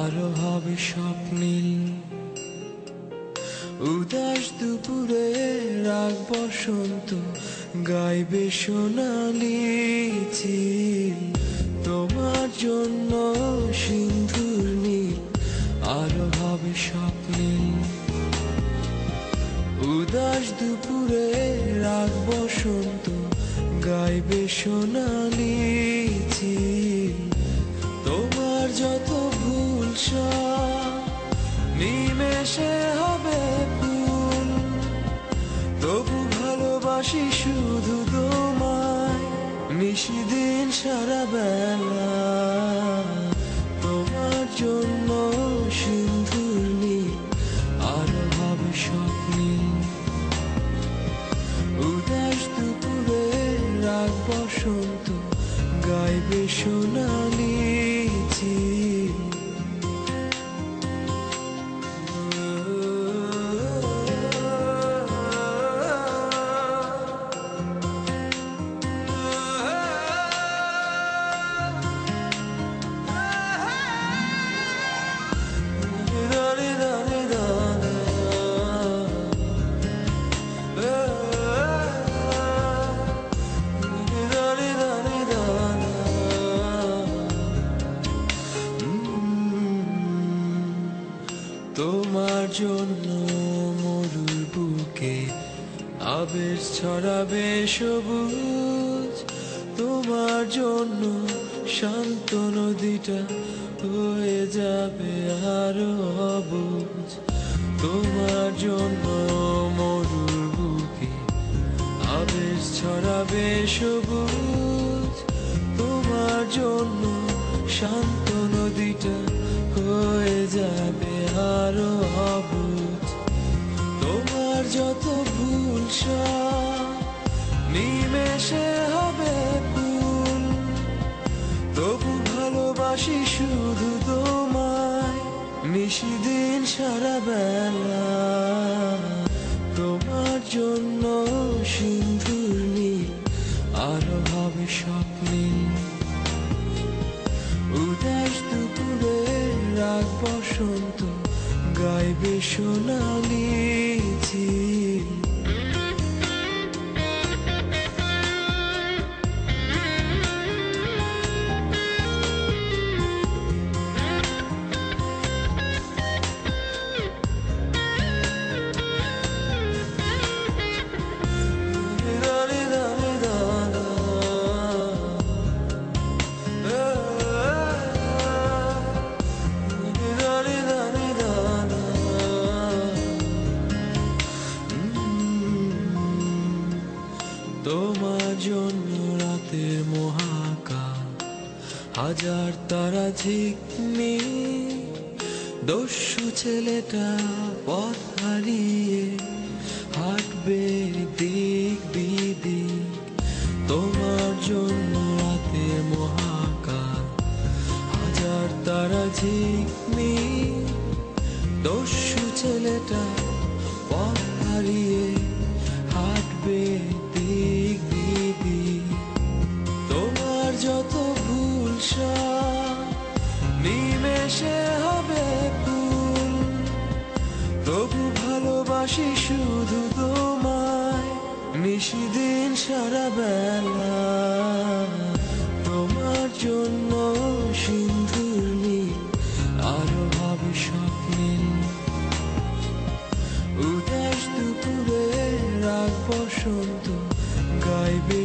আরো হবে স্বপ্নীল। উদাস দুপুরে রাগ বসন্ত গাইবে সোনালি চিল। তোমার জন্য সিন্ধুর নীল আরো হবে স্বপ্নীল। উদাস দুপুরে রাগ বসন্ত গাইবে সোনালি চিল। তোমার যত ভুল সব নিমেষে হবে ফুল। তবু ভালোবাসি শুধু তোমায় নিশিদিন সারা বেলা। তোমার জন্য সিন্ধুর নীল আরো হবে স্বপ্নীল। উদাস দুপুরে রাগ বসন্ত গাইবে সোনালি চিল। তোমার জন্য মরুর বুকে আবেশ ছড়াবে সবুজ। তোমার জন্য শান্ত নদীটা হয়ে যাবে আরো অবুঝ। তোমার জন্য মরুর বুকে আবেশ ছড়াবে সবুজ। তোমার জন্য শান্ত নদীটা হয়ে যাবে আরো অবুঝ। তোমার যত ভুল সব নিমেষে হবে ফুল। তবু ভালোবাসি শুধু তোমায় নিশিদিন সারা বেলা। তোমার জন্য সিন্ধুর নীল আরো হবে স্বপ্নীল। উদাস দুপুরে রাগ বসন্ত গাইবে সোনালি চিল। তোমার জন্য রাতের মহাকাশ হাজার তারা ঝিকমিক। দস্যু ছেলেটা পথ হারিয়ে হাঁটবে দিক বিদিক। তোমার জন্য রাতের মহাকাশ হাজার তারা ঝিকমিক। দস্যু ছেলেটা পথ হারিয়ে হাঁটবে দিক বিদিক। তোমার যত ভুল সব নিমেষে হবে ফুল। তবু ভালোবাসি শুধু তোমায় নিশিদিন সারা বেলা। তোমার জন্য সিন্ধুর নীল আরো হবে স্বপ্নীল। উদাস দুপুরে রাগ বসন্ত গাইবে